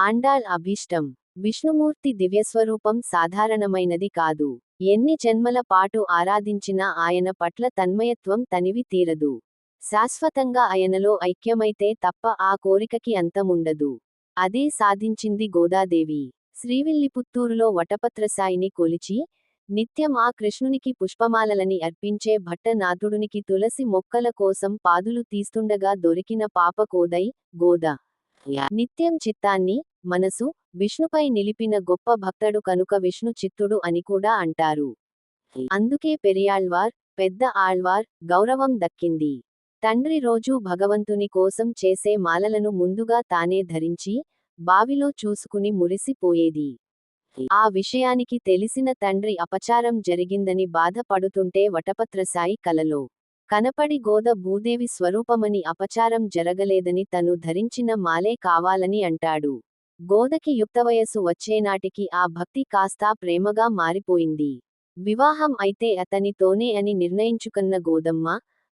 ఆండాళ్ అభీష్టం. విష్ణుమూర్తి దివ్యస్వరూపం సాధారణమైనది కాదు. ఎన్ని జన్మల పాటు ఆరాధించినా ఆయన పట్ల తన్మయత్వం తనివి తీరదు. శాశ్వతంగా ఆయనలో ఐక్యమైతే తప్ప ఆ కోరికకి అంతముండదు. అదే సాధించింది గోదాదేవి. శ్రీవిల్లిపుత్తూరులో వటపత్రసాయిని కొలిచి, నిత్యం ఆ కృష్ణునికి పుష్పమాలలని అర్పించే భట్టనాథుడునికి తులసి మొక్కల కోసం పాదులు తీస్తుండగా దొరికిన పాప కోదై, గోద. నిత్యం చిత్తాన్ని, మనసు, విష్ణుపై నిలిపిన గొప్ప భక్తడు కనుక విష్ణు చిత్తుడు అని కూడా అంటారు. అందుకే పెరియాళ్వార్, పెద్ద ఆళ్వార్ గౌరవం దక్కింది. తండ్రి రోజూ భగవంతుని కోసం చేసే మాలలను ముందుగా తానే ధరించి, బావిలో చూసుకుని మురిసిపోయేది. ఆ విషయానికి తెలిసిన తండ్రి అపచారం జరిగిందని బాధ పడుతుంటే వటపత్రసాయి కలలో కనపడి గోద భూదేవి స్వరూపమని అపచారం జరగలేదని తను ధరించిన మాలే కావాలని అంటాడు. గోదకి యుక్తవయసు వచ్చేనాటికి ఆ భక్తి కాస్తా ప్రేమగా మారిపోయింది. వివాహం అయితే అతనితోనే అని నిర్ణయించుకున్న గోదమ్మ,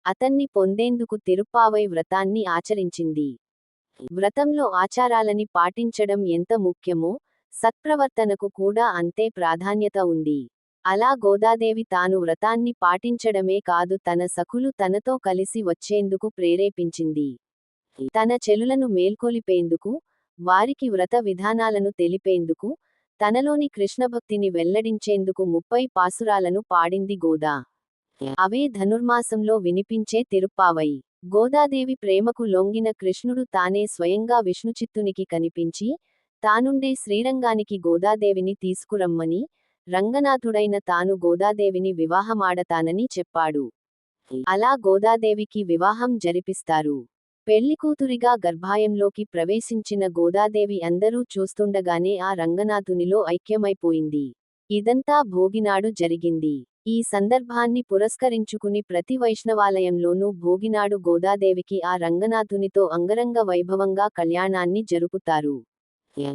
అతన్ని పొందేందుకు తిరుప్పావై వ్రతాన్ని ఆచరించింది. వ్రతంలో ఆచారాలని పాటించడం ఎంత ముఖ్యమో, సత్ప్రవర్తనకు కూడా అంతే ప్రాధాన్యత ఉంది. అలా గోదాదేవి తాను వ్రతాన్ని పాటించడమే కాదు తన సఖులు తనతో కలిసి వచ్చేందుకు ప్రేరేపించింది. తన చెలులను మేల్కొలిపేందుకు, వారికి వ్రత విధానాలను తెలిపేందుకు, తనలోని కృష్ణభక్తిని వెల్లడించేందుకు 30 పాసురాలను పాడింది గోదా. అవే ధనుర్మాసంలో వినిపించే తిరుప్పావై. గోదాదేవి ప్రేమకు లొంగిన కృష్ణుడు తానే స్వయంగా విష్ణుచిత్తునికి కనిపించి, తానుండే శ్రీరంగానికి గోదాదేవిని తీసుకురమ్మని, రంగనాథుడైన తాను గోదాదేవిని వివాహమాడతానని చెప్పాడు. అలా గోదాదేవికి వివాహం జరిపిస్తారు. పెళ్లికూతురిగా గర్భాయంలోకి ప్రవేశించిన గోదాదేవి అందరూ చూస్తుండగానే ఆ రంగనాథునిలో ఐక్యమైపోయింది. ఇదంతా భోగినాడు జరిగింది. ఈ సందర్భాన్ని పురస్కరించుకుని ప్రతి వైష్ణవాలయంలోనూ భోగినాడు గోదాదేవికి ఆ రంగనాథునితో అంగరంగ వైభవంగా కళ్యాణాన్ని జరుపుతారు.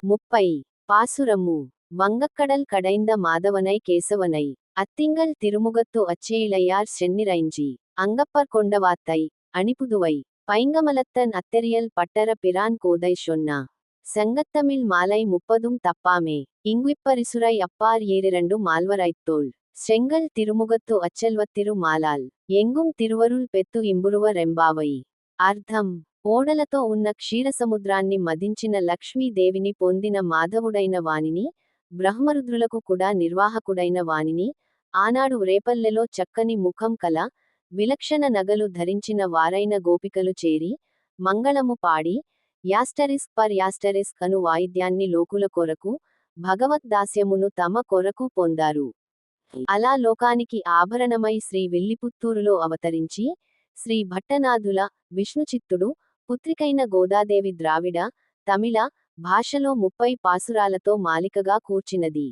30 పాసురము. వంగక్కడల్ కడైంద మాధవనై కేశవనై అత్తింగల్ తిరుముగత్తు అచ్చేయిళయార్ சென்னிரைஞ்சி అంగప్పర్ కొండవాత్తై అణిపుదువై పైంగమలత్తన్ అత్తెరియల్ పట్టర పిరాన్ కోదై சொன்னா సంగత్తమిళ్ మాలై 30 తప్పామే ఇంగుప్పరిసురై అప్పార్ 72 మాల్వరైత్తోள் செங்கல் తిరుముగత్తు అచ్చెల్వత్తిరు మాలాల్ ఎంగుం తిరువరుల్ పెత్తు ఇంబురువ రెంబావై. అర్థం: ఓడలతో ఉన్న క్షీరసముద్రాన్ని మదించిన లక్ష్మీదేవిని పొందిన మాధవుడైన వానిని, బ్రహ్మరుద్రులకు కూడా నిర్వాహకుడైన వానిని, ఆనాడు రేపల్లెలో చక్కని ముఖం కల, విలక్షణ నగలు ధరించిన వారైన గోపికలు చేరి, మంగళము పాడి, యాస్టరిస్క్ అను వాయిద్యాన్ని లోకుల కొరకు, భగవద్దాస్యమును తమ కొరకు పొందారు. అలా లోకానికి ఆభరణమై శ్రీ విల్లిపుత్తూరులో అవతరించి, శ్రీ భట్టనాథుల, విష్ణుచిత్తుడు, పుత్రికైన గోదాదేవి ద్రావిడ, తమిళ భాషలో 30 పాసురాలతో మాలికగా కూర్చినది.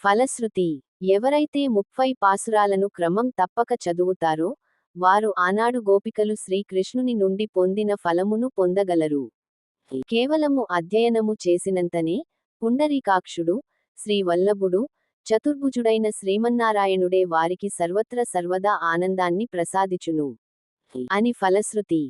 ఫలశ్రుతి: ఎవరైతే 30 పాసురాలను క్రమం తప్పక చదువుతారో, వారు ఆనాడు గోపికలు శ్రీకృష్ణుని నుండి పొందిన ఫలమును పొందగలరు. కేవలము అధ్యయనము చేసినంతనే, పుండరీకాక్షుడు, శ్రీవల్లభుడు, చతుర్భుజుడైన శ్రీమన్నారాయణుడే వారికి సర్వత్ర సర్వదా ఆనందాన్ని ప్రసాదించును అని ఫలశ్రుతి.